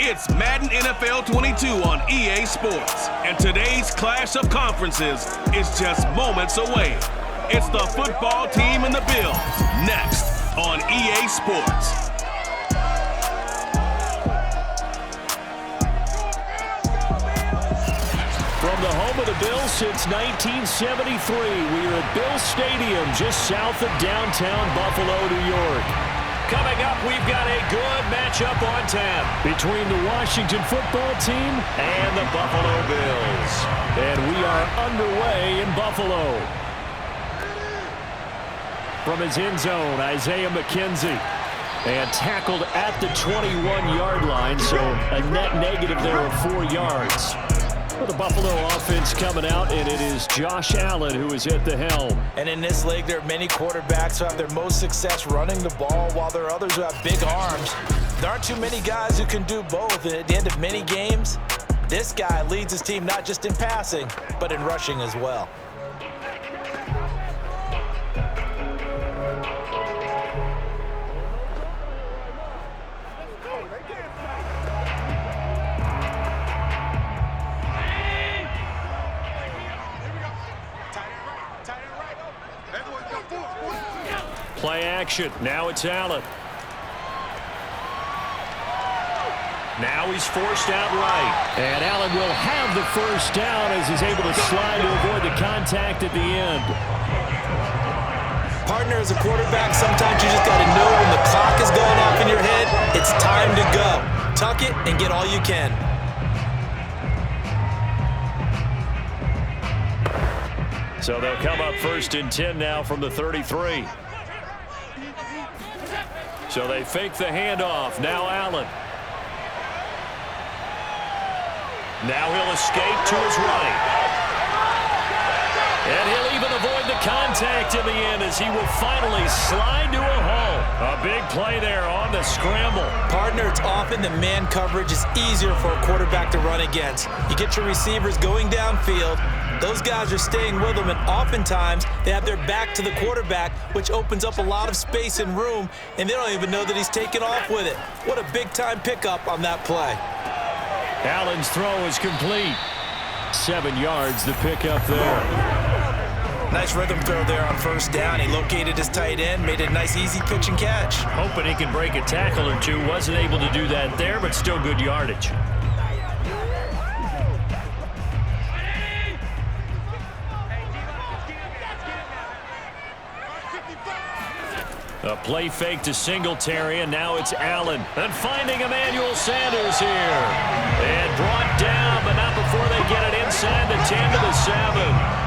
It's Madden NFL 22 on EA Sports, and today's clash of conferences is just moments away. It's the football team and the Bills, next on EA Sports. From the home of the Bills since 1973, we are at Bills Stadium just south of downtown Buffalo, New York. Coming up, we've got a good matchup on tap between the Washington football team and the Buffalo Bills. And we are underway in Buffalo. From his end zone, Isaiah McKenzie. And tackled at the 21-yard line, so a net negative there of 4 yards. For the Buffalo offense coming out, and it is Josh Allen who is at the helm. And in this league, there are many quarterbacks who have their most success running the ball, while there are others who have big arms. There aren't too many guys who can do both, and at the end of many games, this guy leads his team not just in passing, but in rushing as well. Play action. Now it's Allen. Now he's forced out right. And Allen will have the first down as he's able to slide to avoid the contact at the end. Partner, as a quarterback, sometimes you just got to know when the clock is going off in your head, it's time to go. Tuck it and get all you can. So they'll come up 1st and 10 now from the 33. So they fake the handoff. Now Allen. Now he'll escape to his right. And he'll even avoid the contact in the end as he will finally slide to a hole. A big play there on the scramble. Partner, it's often the man coverage is easier for a quarterback to run against. You get your receivers going downfield. Those guys are staying with them, and oftentimes they have their back to the quarterback, which opens up a lot of space and room, and they don't even know that he's taken off with it. What a big-time pickup on that play. Allen's throw is complete. 7 yards, the pickup there. Nice rhythm throw there on 1st down. He located his tight end, made a nice easy pitch and catch. Hoping he can break a tackle or two. Wasn't able to do that there, but still good yardage. A play fake to Singletary, and now it's Allen. And finding Emmanuel Sanders here. And brought down, but not before they get it inside the 10 to the 7.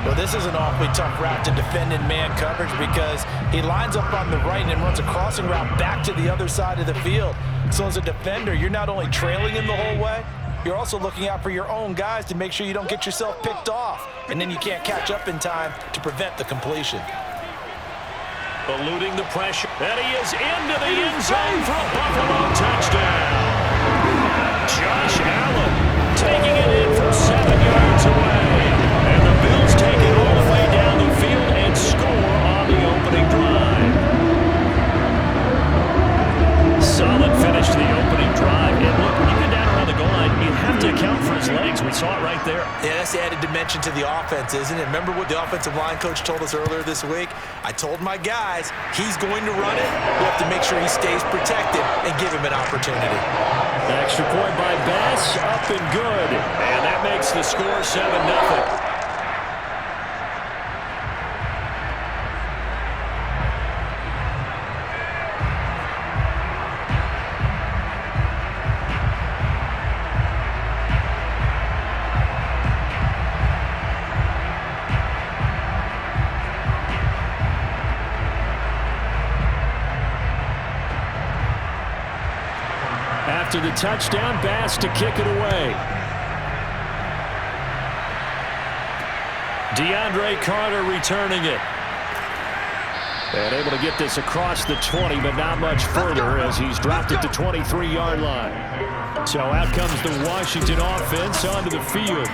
Well, this is an awfully tough route to defend in man coverage because he lines up on the right and runs a crossing route back to the other side of the field. So as a defender, you're not only trailing him the whole way, you're also looking out for your own guys to make sure you don't get yourself picked off. And then you can't catch up in time to prevent the completion. Eluding the pressure. And he is into the end zone for a Buffalo touchdown. Josh Allen taking it in from 7 yards away. And the Bills take it all the way down the field and score on the opening drive. Solid finish to the opening drive. And look, when you get down around the goal line, you have to account for his legs. We saw it right there. Yeah, that's the added dimension to the offense, isn't it? Remember what the offensive line coach told us earlier this week? I told my guys, he's going to run it. We have to make sure he stays protected and give him an opportunity. Extra point by Bass, up and good. And that makes the score 7-0. After the touchdown, Bass to kick it away. DeAndre Carter returning it. And able to get this across the 20, but not much further as he's dropped it to 23-yard line. So out comes the Washington offense onto the field.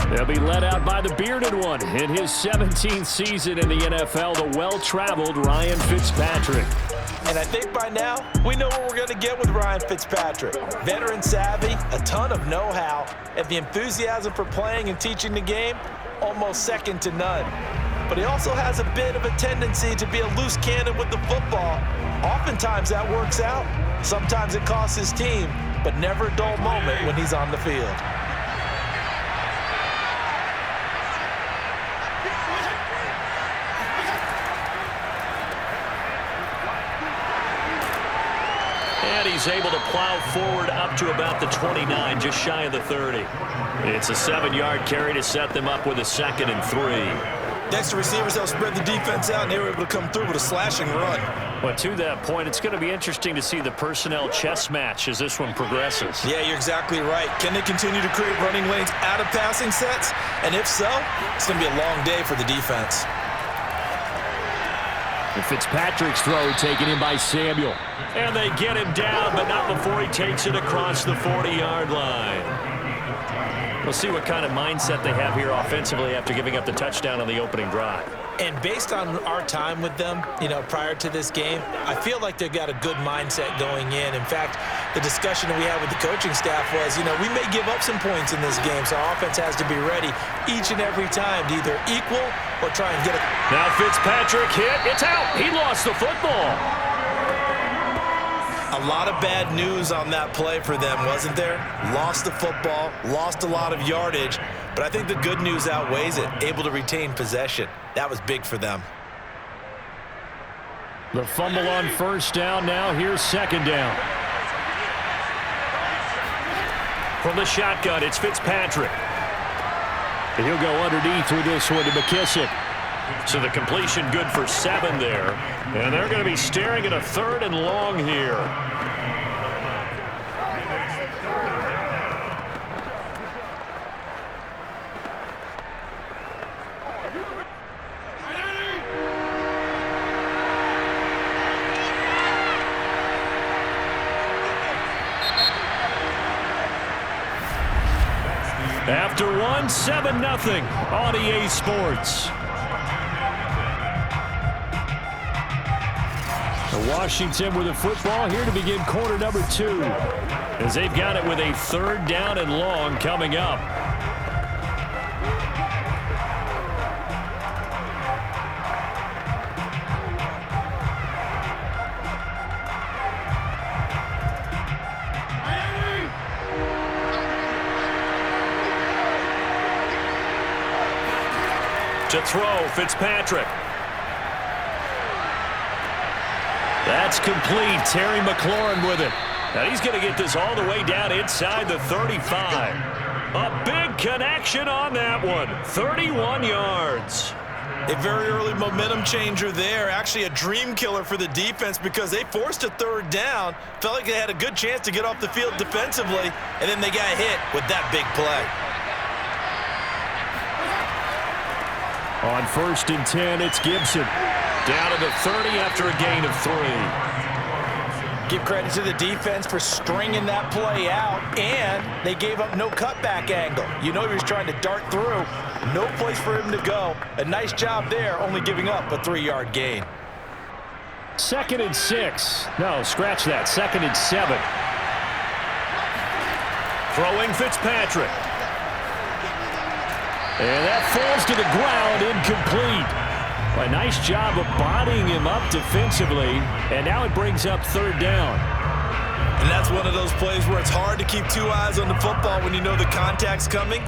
They'll be led out by the bearded one in his 17th season in the NFL, the well-traveled Ryan Fitzpatrick. And I think by now, we know what we're going to get with Ryan Fitzpatrick. Veteran savvy, a ton of know-how, and the enthusiasm for playing and teaching the game, almost second to none. But he also has a bit of a tendency to be a loose cannon with the football. Oftentimes that works out. Sometimes it costs his team, but never a dull moment when he's on the field. And he's able to plow forward up to about the 29, just shy of the 30. It's a 7-yard carry to set them up with a 2nd and 3. Next to receivers, they'll spread the defense out, and they were able to come through with a slashing run. But to that point, it's going to be interesting to see the personnel chess match as this one progresses. Yeah, you're exactly right. Can they continue to create running lanes out of passing sets? And if so, it's going to be a long day for the defense. And Fitzpatrick's throw taken in by Samuel. And they get him down, but not before he takes it across the 40-yard line. We'll see what kind of mindset they have here offensively after giving up the touchdown on the opening drive. And based on our time with them, prior to this game, I feel like they've got a good mindset going in. In fact, the discussion that we had with the coaching staff was, we may give up some points in this game, so our offense has to be ready each and every time to either equal or try and get it. Now Fitzpatrick hit. It's out. He lost the football. A lot of bad news on that play for them, wasn't there? Lost the football, lost a lot of yardage, but I think the good news outweighs it. Able to retain possession. That was big for them. The fumble on first down now. Here's 2nd down. From the shotgun, it's Fitzpatrick. And he'll go underneath with this one to McKissick. So the completion good for 7 there. And they're going to be staring at a 3rd and long here. After 7-0 on EA Sports. Washington with the football here to begin quarter number 2, as they've got it with a 3rd down and long coming up. To throw, Fitzpatrick. That's complete. Terry McLaurin with it. Now he's going to get this all the way down inside the 35. A big connection on that one. 31 yards. A very early momentum changer there. Actually a dream killer for the defense because they forced a 3rd down. Felt like they had a good chance to get off the field defensively, and then they got hit with that big play. On 1st and 10, it's Gibson. Down to the 30 after a gain of 3. Give credit to the defense for stringing that play out, and they gave up no cutback angle. He was trying to dart through. No place for him to go. A nice job there, only giving up a 3-yard gain. 2nd and 6. No, scratch that. 2nd and 7. Throwing Fitzpatrick. And that falls to the ground, incomplete. A nice job of bodying him up defensively, and now it brings up 3rd down. And that's one of those plays where it's hard to keep 2 eyes on the football when you know the contact's coming,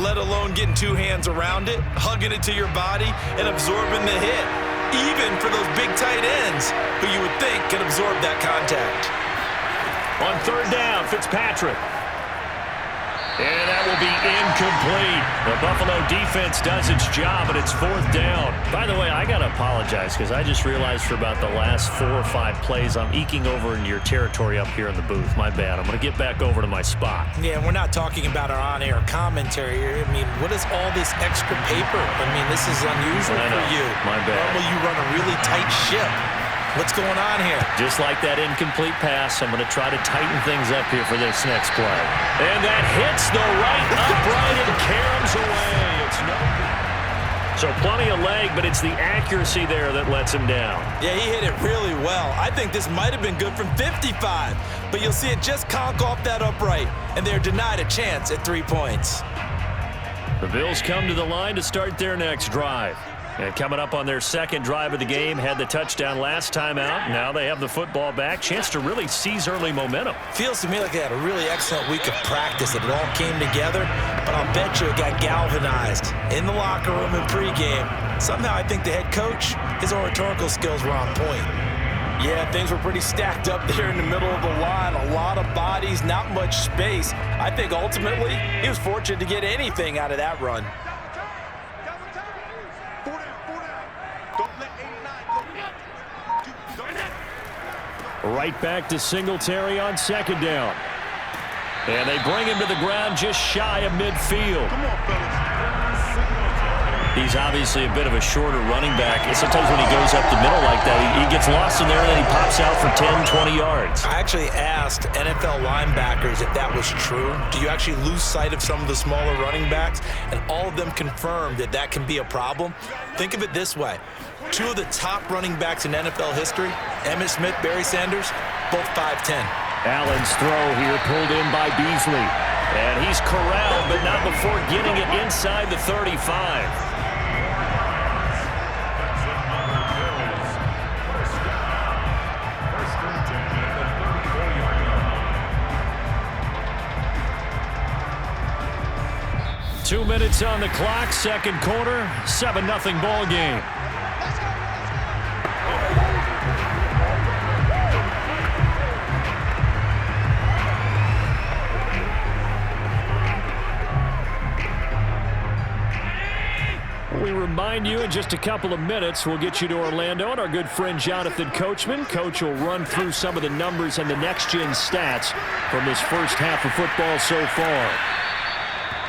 let alone getting 2 hands around it, hugging it to your body, and absorbing the hit, even for those big tight ends who you would think can absorb that contact. On 3rd down, Fitzpatrick. And that will be incomplete. The Buffalo defense does its job, but it's 4th down. By the way, I got to apologize because I just realized for about the last 4 or 5 plays, I'm eking over into your territory up here in the booth. My bad. I'm going to get back over to my spot. Yeah, we're not talking about our on-air commentary here. I mean, what is all this extra paper? I mean, this is unusual for you. My bad. Normally you run a really tight ship. What's going on here? Just like that incomplete pass, I'm going to try to tighten things up here for this next play. And that hits the right upright and caroms away. It's no good. So plenty of leg, but it's the accuracy there that lets him down. Yeah, he hit it really well. I think this might have been good from 55, but you'll see it just conk off that upright, and they're denied a chance at 3 points. The Bills come to the line to start their next drive. And coming up on their second drive of the game, had the touchdown last time out. Now they have the football back. Chance to really seize early momentum. Feels to me like they had a really excellent week of practice. It all came together, but I'll bet you it got galvanized in the locker room in pregame. Somehow I think the head coach, his oratorical skills were on point. Yeah, things were pretty stacked up there in the middle of the line. A lot of bodies, not much space. I think ultimately he was fortunate to get anything out of that run. Right back to Singletary on second down. And they bring him to the ground just shy of midfield. Come on, fellas. He's obviously a bit of a shorter running back. And sometimes when he goes up the middle like that, he gets lost in there and then he pops out for 10, 20 yards. I actually asked NFL linebackers if that was true. Do you actually lose sight of some of the smaller running backs? And all of them confirmed that that can be a problem. Think of it this way. Two of the top running backs in NFL history, Emmitt Smith, Barry Sanders, both 5'10". Allen's throw here pulled in by Beasley. And he's corralled, but not before getting it inside the 35. 2 minutes on the clock, second quarter, 7-0 ball game. We remind you in just a couple of minutes, we'll get you to Orlando and our good friend Jonathan Coachman. Coach will run through some of the numbers and the next-gen stats from this first half of football so far.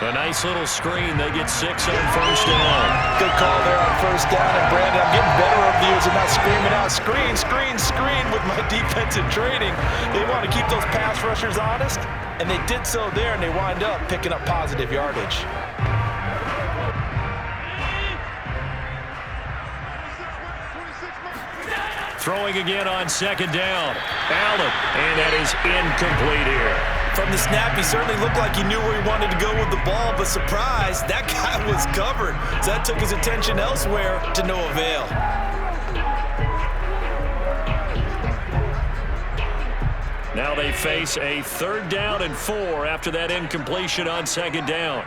A nice little screen. They get 6 on first down. Good call there on first down. And Brandon, I'm getting better over the years of not screaming out, screen, screen, screen with my defensive training. They want to keep those pass rushers honest, and they did so there, and they wind up picking up positive yardage. Throwing again on second down. Allen, and that is incomplete here. From the snap, he certainly looked like he knew where he wanted to go with the ball, but surprise, that guy was covered. So that took his attention elsewhere to no avail. Now they face a 3rd down and 4 after that incompletion on second down.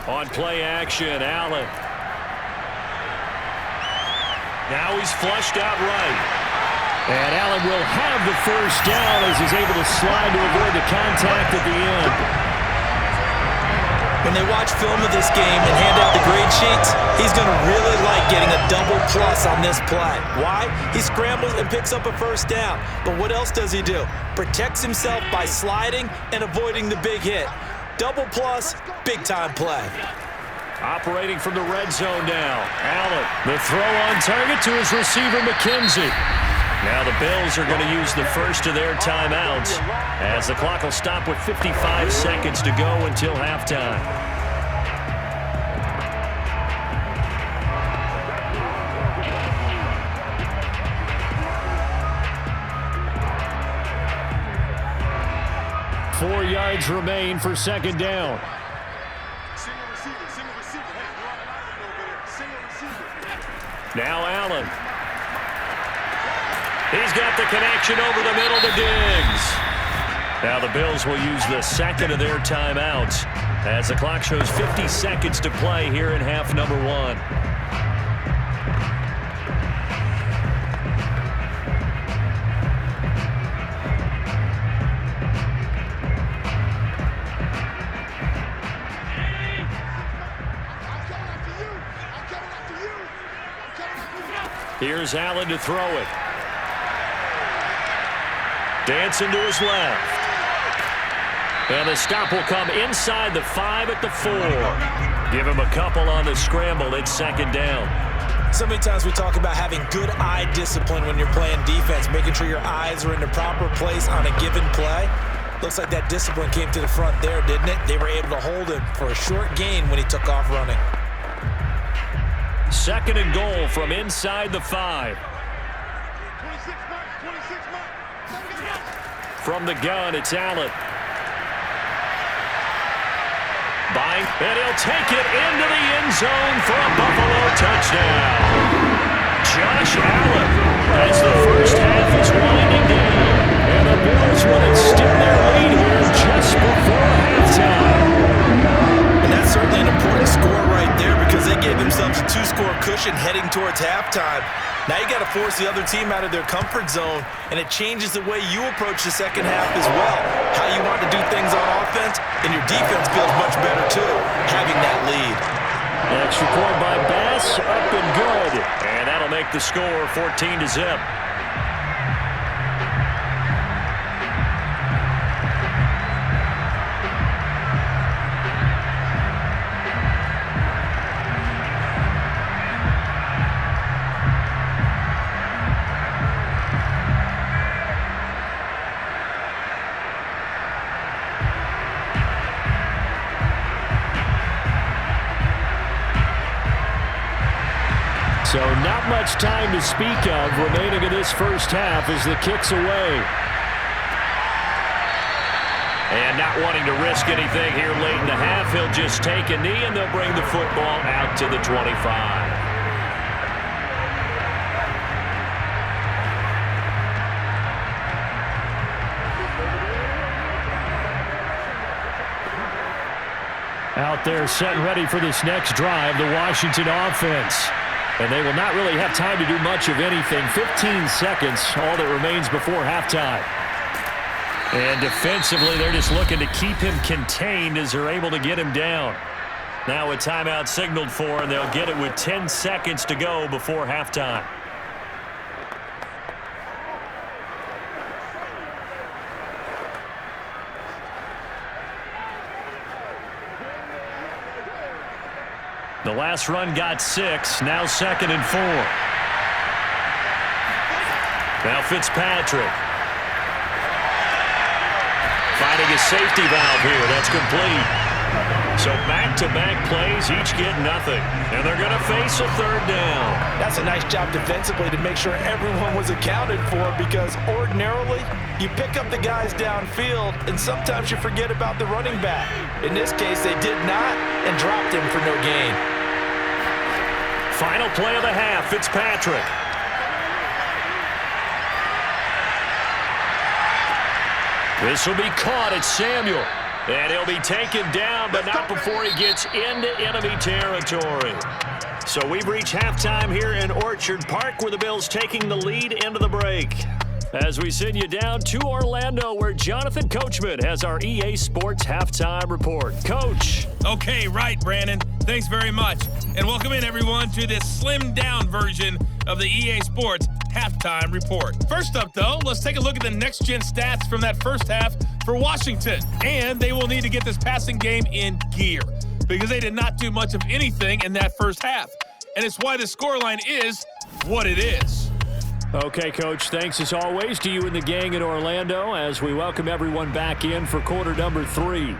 On play action, Allen. Now he's flushed out right. And Allen will have the first down as he's able to slide to avoid the contact at the end. When they watch film of this game and hand out the grade sheets, he's going to really like getting a double plus on this play. Why? He scrambles and picks up a first down. But what else does he do? Protects himself by sliding and avoiding the big hit. Double plus, big-time play. Operating from the red zone now. Allen, the throw on target to his receiver, McKenzie. Now the Bills are going to use the first of their timeouts as the clock will stop with 55 seconds to go until halftime. Four yards remain for second down. Now Allen. He's got the connection over the middle to Diggs. Now the Bills will use the second of their timeouts as the clock shows 50 seconds to play here in half number 1. Here's Allen to throw it. Dancing to his left. And the stop will come inside the 5 at the 4. Give him a couple on the scramble. It's second down. So many times we talk about having good eye discipline when you're playing defense, making sure your eyes are in the proper place on a given play. Looks like that discipline came to the front there, didn't it? They were able to hold him for a short gain when he took off running. 2nd and goal from inside the 5. From the gun, it's Allen. And he'll take it into the end zone for a Buffalo touchdown. Josh Allen as the first half is winding down. And the Bills will extend their lead here just before halftime. And that's certainly an important score right there because they gave themselves a 2-score cushion heading towards halftime. Now you got to force the other team out of their comfort zone, and it changes the way you approach the second half as well. How you want to do things on offense, and your defense feels much better too, having that lead. Extra point by Bass, up and good. And that'll make the score 14-0. So not much time to speak of remaining in this first half as the kick's away. And not wanting to risk anything here late in the half, he'll just take a knee and they'll bring the football out to the 25. Out there set and ready for this next drive, the Washington offense. And they will not really have time to do much of anything. 15 seconds, all that remains before halftime. And defensively, they're just looking to keep him contained as they're able to get him down. Now a timeout signaled for, and they'll get it with 10 seconds to go before halftime. The last run got 6. Now 2nd and 4. Now Fitzpatrick. Finding a safety valve here. That's complete. So back-to-back plays, each get nothing. And they're going to face a 3rd down. That's a nice job defensively to make sure everyone was accounted for because ordinarily you pick up the guys downfield and sometimes you forget about the running back. In this case, they did not and dropped him for no gain. Final play of the half, Fitzpatrick. This will be caught at Samuel. And he'll be taken down, but not before he gets into enemy territory. So we've reached halftime here in Orchard Park where the Bills taking the lead into the break. As we send you down to Orlando where Jonathan Coachman has our EA Sports Halftime Report. Coach. Okay, right, Brandon. Thanks very much. And welcome in, everyone, to this slimmed-down version of the EA Sports Halftime Report. First up, though, let's take a look at the next-gen stats from that first half for Washington. And they will need to get this passing game in gear because they did not do much of anything in that first half. And it's why the scoreline is what it is. Okay, Coach, thanks as always to you and the gang in Orlando as we welcome everyone back in for quarter number 3.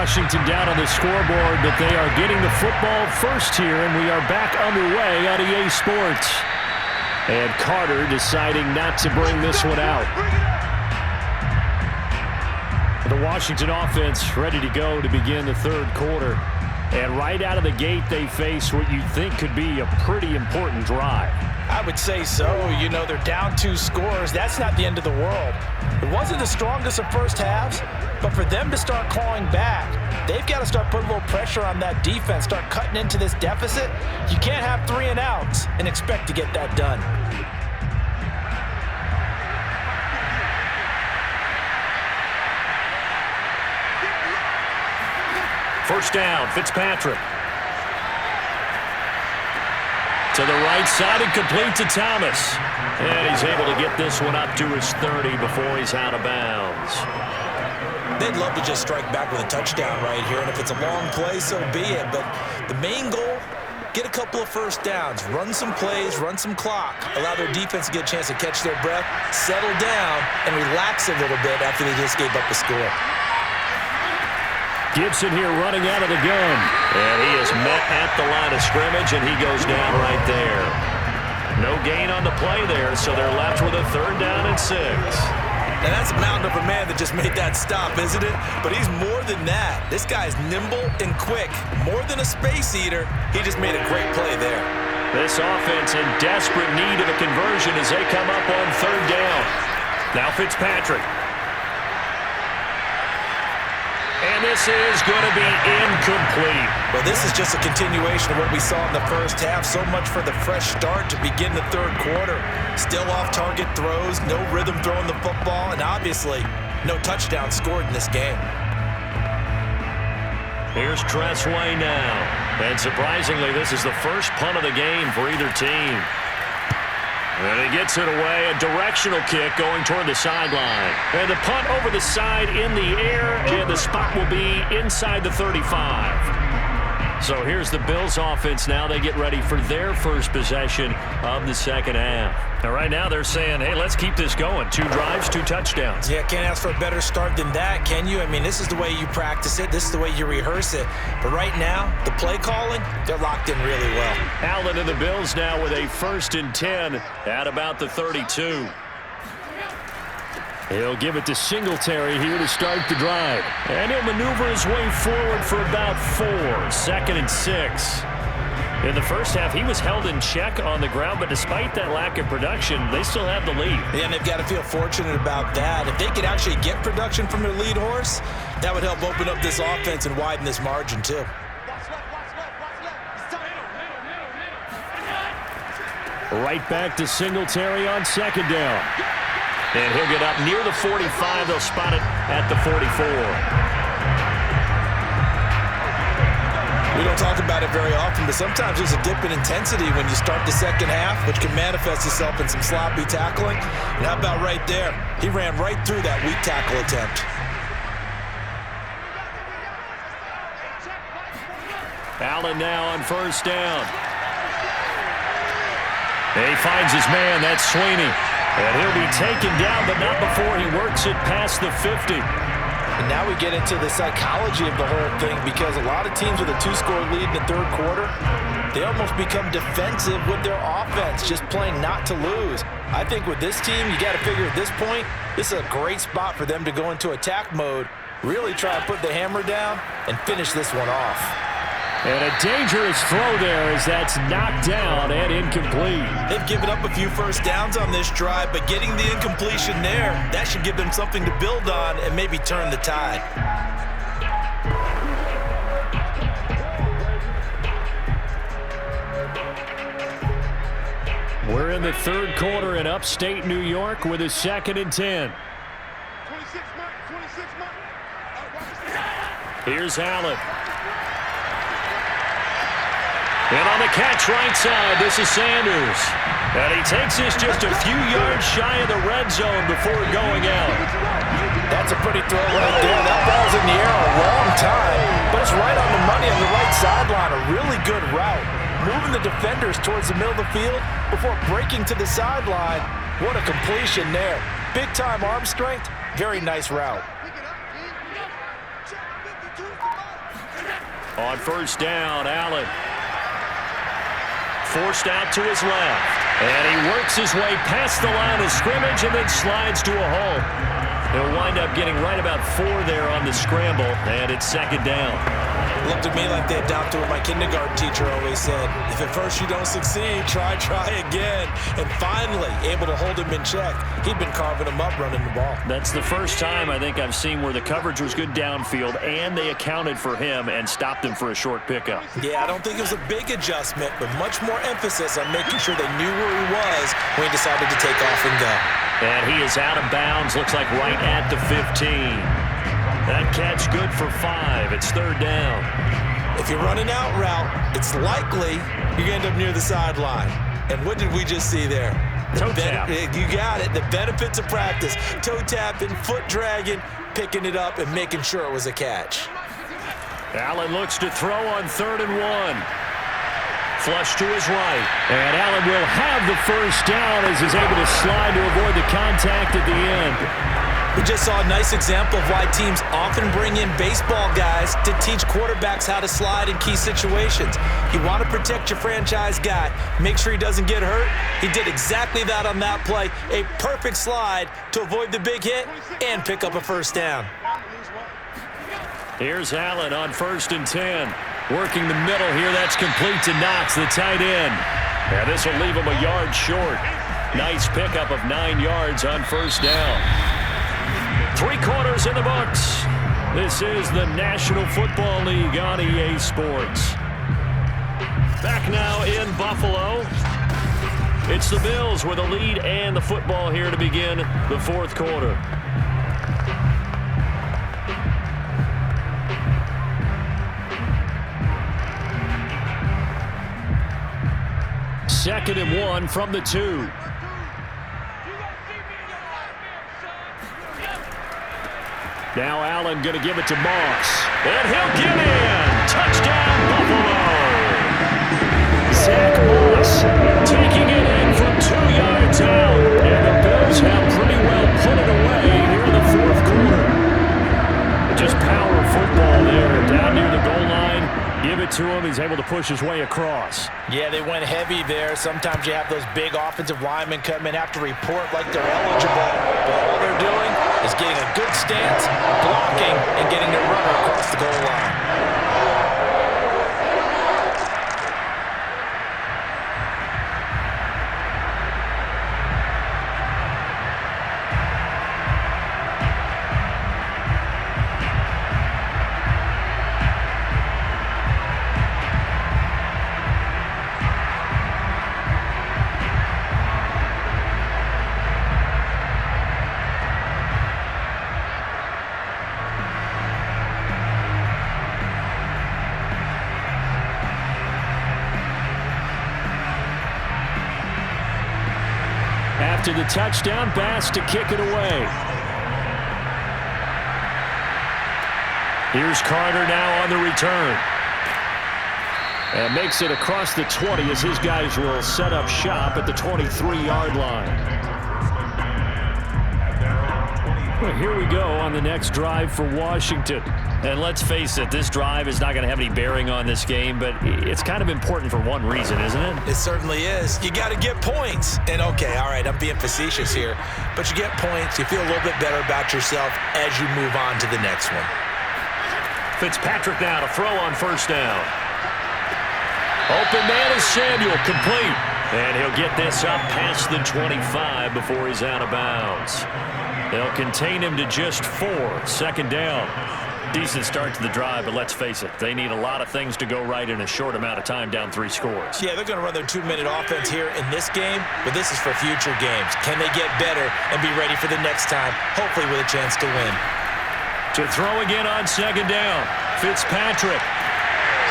Washington down on the scoreboard, but they are getting the football first here, and we are back underway on EA Sports. And Carter deciding not to bring this one out. The Washington offense ready to go to begin the third quarter. And right out of the gate, they face what you think could be a pretty important drive. I would say so. You know, they're down 2 scores. That's not the end of the world. It wasn't the strongest of first halves, but for them to start clawing back, they've got to start putting a little pressure on that defense, start cutting into this deficit. You can't have 3 and outs and expect to get that done. First down, Fitzpatrick. To the right side and complete to Thomas. And he's able to get this one up to his 30 before he's out of bounds. They'd love to just strike back with a touchdown right here, and if it's a long play, so be it. But the main goal, get a couple of first downs, run some plays, run some clock, allow their defense to get a chance to catch their breath, settle down, and relax a little bit after they just gave up the score. Gibson here running out of the gun. And he is met at the line of scrimmage, and he goes down right there. No gain on the play there, so they're left with a 3rd down and 6. Now that's a mountain of a man that just made that stop, isn't it? But he's more than that. This guy's nimble and quick. More than a space eater, he just made a great play there. This offense in desperate need of a conversion as they come up on 3rd down. Now Fitzpatrick. And this is going to be incomplete. Well, this is just a continuation of what we saw in the first half. So much for the fresh start to begin the 3rd quarter. Still off-target throws, no rhythm throwing the football, and obviously no touchdown scored in this game. Here's Tressway now. And surprisingly, this is the first punt of the game for either team. And he gets it away, a directional kick going toward the sideline. And the punt over the side in the air, and the spot will be inside the 35. So here's the Bills offense now. They get ready for their first possession of the second half. Now right now they're saying, hey, let's keep this going. 2 drives, 2 touchdowns. Yeah, can't ask for a better start than that, can you? I mean, this is the way you practice it. This is the way you rehearse it. But right now, the play calling, they're locked in really well. Allen and the Bills now with a 1st and 10 at about the 32. He'll give it to Singletary here to start the drive. And he'll maneuver his way forward for about 4. 2nd and 6. In the first half, he was held in check on the ground, but despite that lack of production, they still have the lead. Yeah, and they've got to feel fortunate about that. If they could actually get production from their lead horse, that would help open up this offense and widen this margin, too. Right back to Singletary on 2nd down. And he'll get up near the 45. They'll spot it at the 44. We don't talk about it very often, but sometimes there's a dip in intensity when you start the second half, which can manifest itself in some sloppy tackling. And how about right there? He ran right through that weak tackle attempt. Allen now on 1st down. And he finds his man. That's Sweeney. And he'll be taken down, but not before he works it past the 50. And now we get into the psychology of the whole thing, because a lot of teams with a 2-score lead in the 3rd quarter, they almost become defensive with their offense, just playing not to lose. I think with this team, you got to figure at this point, this is a great spot for them to go into attack mode, really try to put the hammer down and finish this one off. And a dangerous throw there as that's knocked down and incomplete. They've given up a few first downs on this drive, but getting the incompletion there, that should give them something to build on and maybe turn the tide. We're in the 3rd quarter in upstate New York with a 2nd and 10. Here's Allen. And on the catch right side, this is Sanders. And he takes this just a few yards shy of the red zone before going out. That's a pretty throw right there. That ball's in the air a long time, but it's right on the money on the right sideline. A really good route. Moving the defenders towards the middle of the field before breaking to the sideline. What a completion there. Big-time arm strength. Very nice route. On 1st down, Allen. Forced out to his left. And he works his way past the line of scrimmage and then slides to a halt. He'll wind up getting right about 4 there on the scramble, and it's 2nd down. Looked at me like they adopted what my kindergarten teacher always said. If at first you don't succeed, try again. And finally, able to hold him in check. He'd been carving him up running the ball. That's the first time I think I've seen where the coverage was good downfield and they accounted for him and stopped him for a short pickup. Yeah, I don't think it was a big adjustment, but much more emphasis on making sure they knew where he was when he decided to take off and go. And he is out of bounds, looks like right at the 15. That catch good for 5. It's third down. If you're running out route, it's likely you're going to end up near the sideline. And what did we just see there? Toe tap. You got it. The benefits of practice. Toe tapping, foot dragging, picking it up, and making sure it was a catch. Allen looks to throw on 3rd and 1. Flush to his right. And Allen will have the first down as he's able to slide to avoid the contact at the end. We just saw a nice example of why teams often bring in baseball guys to teach quarterbacks how to slide in key situations. You want to protect your franchise guy, make sure he doesn't get hurt. He did exactly that on that play. A perfect slide to avoid the big hit and pick up a first down. Here's Allen on 1st and 10. Working the middle here. That's complete to Knox, the tight end. And this will leave him a yard short. Nice pickup of 9 yards on 1st down. 3 quarters in the books. This is the National Football League on EA Sports. Back now in Buffalo. It's the Bills with a lead and the football here to begin the 4th quarter. Second and 1 from the 2. Now Allen going to give it to Moss. And he'll get in. Touchdown, Buffalo. Zach Moss taking it in from 2 yards out. And the Bills have pretty well put it away here in the 4th quarter. Just power football there. Down near the goal line. Give it to him. He's able to push his way across. Yeah, they went heavy there. Sometimes you have those big offensive linemen come in, have to report like they're eligible. But all they're doing is getting a good stance, blocking, and getting their runner across the goal line. After the touchdown, Bass to kick it away. Here's Carter now on the return. And makes it across the 20 as his guys will set up shop at the 23-yard line. Well, here we go on the next drive for Washington. And let's face it, this drive is not going to have any bearing on this game, but it's kind of important for one reason, isn't it? It certainly is. You got to get points. And okay, all right, I'm being facetious here, but you get points, you feel a little bit better about yourself as you move on to the next one. Fitzpatrick now to throw on 1st down. Open man is Samuel, complete. And he'll get this up past the 25 before he's out of bounds. They'll contain him to just 4. 2nd down. Decent start to the drive, but let's face it, they need a lot of things to go right in a short amount of time down 3 scores. Yeah, they're going to run their 2-minute offense here in this game, but this is for future games. Can they get better and be ready for the next time, hopefully with a chance to win? To throw again on 2nd down, Fitzpatrick.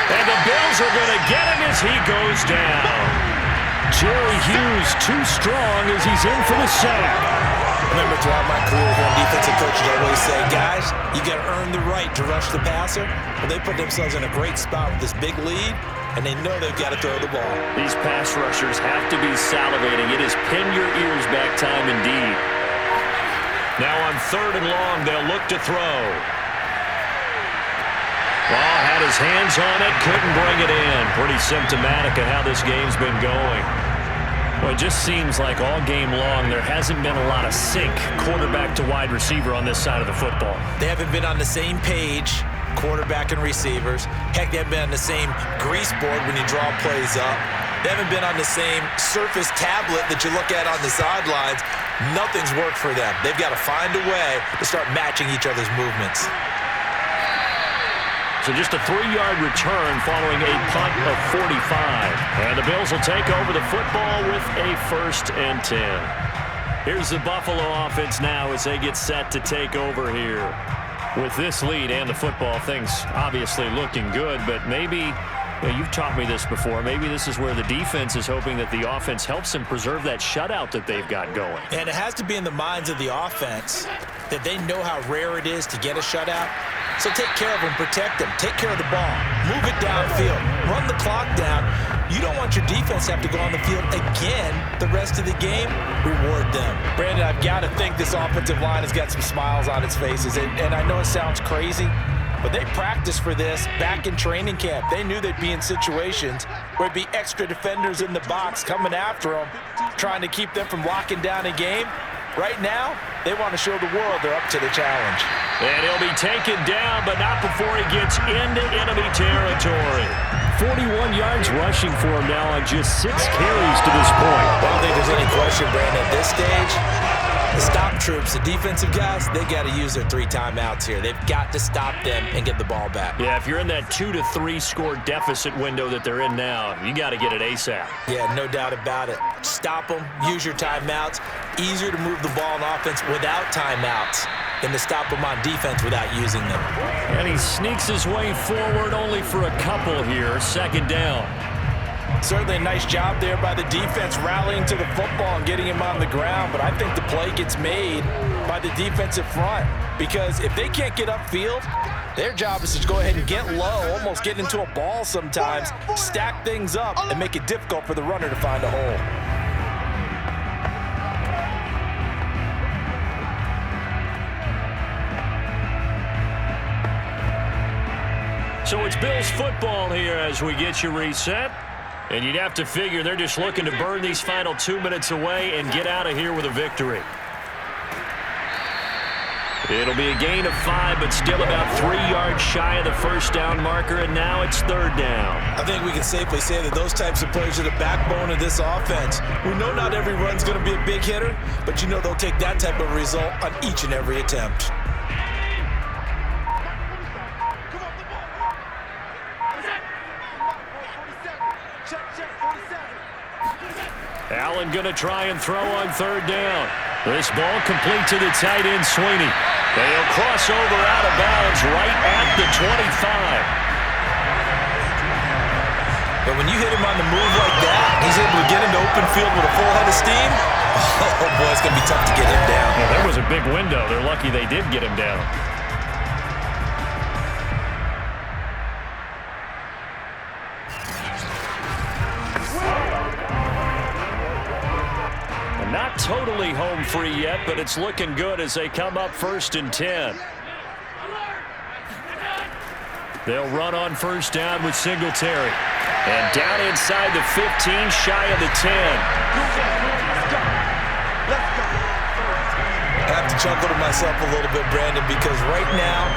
And the Bills are going to get him as he goes down. Jerry Hughes too strong as he's in for the sack. Remember, throughout my career here, defensive coaches always say, guys, you got to earn the right to rush the passer. Well, they put themselves in a great spot with this big lead, and they know they've got to throw the ball. These pass rushers have to be salivating. It is pin your ears back time indeed. Now on 3rd and long, they'll look to throw. Ball had his hands on it, couldn't bring it in. Pretty symptomatic of how this game's been going. Well, it just seems like all game long there hasn't been a lot of sync quarterback to wide receiver on this side of the football. They haven't been on the same page quarterback and receivers. Heck, they haven't been on the same grease board when you draw plays up. They haven't been on the same surface tablet that you look at on the sidelines. Nothing's worked for them. They've got to find a way to start matching each other's movements. So just a 3-yard return following a punt of 45. And the Bills will take over the football with a 1st and 10. Here's the Buffalo offense now as they get set to take over here. With this lead and the football, things obviously looking good, but maybe, you've taught me this before, maybe this is where the defense is hoping that the offense helps them preserve that shutout that they've got going. And it has to be in the minds of the offense that they know how rare it is to get a shutout. So take care of them, protect them, take care of the ball, move it downfield, run the clock down. You don't want your defense to have to go on the field again the rest of the game. Reward them. Brandon, I've got to think this offensive line has got some smiles on its faces. And I know it sounds crazy, but they practiced for this back in training camp. They knew they'd be in situations where it'd be extra defenders in the box coming after them, trying to keep them from locking down a game. Right now, they want to show the world they're up to the challenge. And he'll be taken down, but not before he gets into enemy territory. 41 yards rushing for him now on just 6 carries to this point. I don't think there's any question, Brandon, at this stage. The stop troops, the defensive guys, they got to use their 3 timeouts here. They've got to stop them and get the ball back. Yeah, if you're in that 2 to 3 score deficit window that they're in now, you got to get it ASAP. Yeah, no doubt about it. Stop them, use your timeouts. Easier to move the ball on offense without timeouts than to stop them on defense without using them. And he sneaks his way forward only for a couple here. 2nd down. Certainly a nice job there by the defense rallying to the football and getting him on the ground, but I think the play gets made by the defensive front because if they can't get upfield, their job is to go ahead and get low, almost get into a ball sometimes, stack things up, and make it difficult for the runner to find a hole. So it's Bills football here as we get you reset. And you'd have to figure they're just looking to burn these final 2 minutes away and get out of here with a victory. It'll be a gain of 5, but still about 3 yards shy of the 1st down marker, and now it's 3rd down. I think we can safely say that those types of plays are the backbone of this offense. We know not every run's going to be a big hitter, but you know they'll take that type of result on each and every attempt. Allen going to try and throw on 3rd down. This ball complete to the tight end, Sweeney. They'll cross over out of bounds right at the 25. But when you hit him on the move like that, he's able to get into open field with a full head of steam. Oh, boy, it's going to be tough to get him down. Yeah, there was a big window. They're lucky they did get him down. Not totally home free yet, but it's looking good as they come up 1st and 10. They'll run on 1st down with Singletary. And down inside the 15, shy of the 10. I have to chuckle to myself a little bit, Brandon, because right now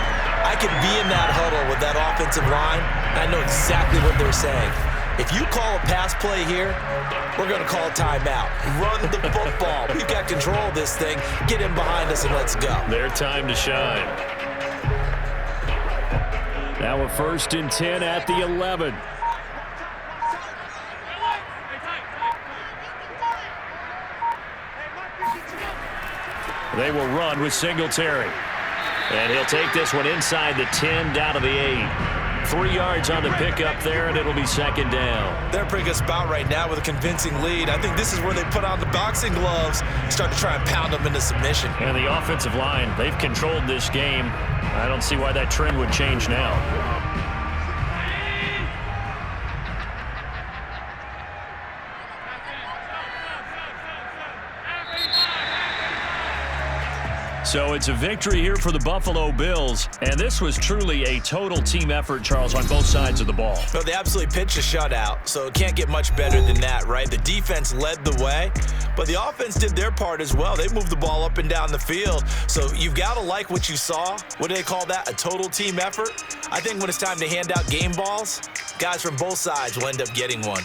I could be in that huddle with that offensive line. I know exactly what they're saying. If you call a pass play here, we're going to call a timeout. Run the football. We've got control of this thing. Get in behind us and let's go. Their time to shine. Now a 1st and 10 at the 11. They will run with Singletary. And he'll take this one inside the 10 down to the 8. 3 yards on the pickup there, and it'll be 2nd down. They're a pretty good spot right now with a convincing lead. I think this is where they put on the boxing gloves and start to try and pound them into submission. And the offensive line, they've controlled this game. I don't see why that trend would change now. So it's a victory here for the Buffalo Bills, and this was truly a total team effort, Charles, on both sides of the ball. Well, they absolutely pitched a shutout, so it can't get much better than that, right? The defense led the way, but the offense did their part as well. They moved the ball up and down the field, so you've got to like what you saw. What do they call that? A total team effort? I think when it's time to hand out game balls, guys from both sides will end up getting one.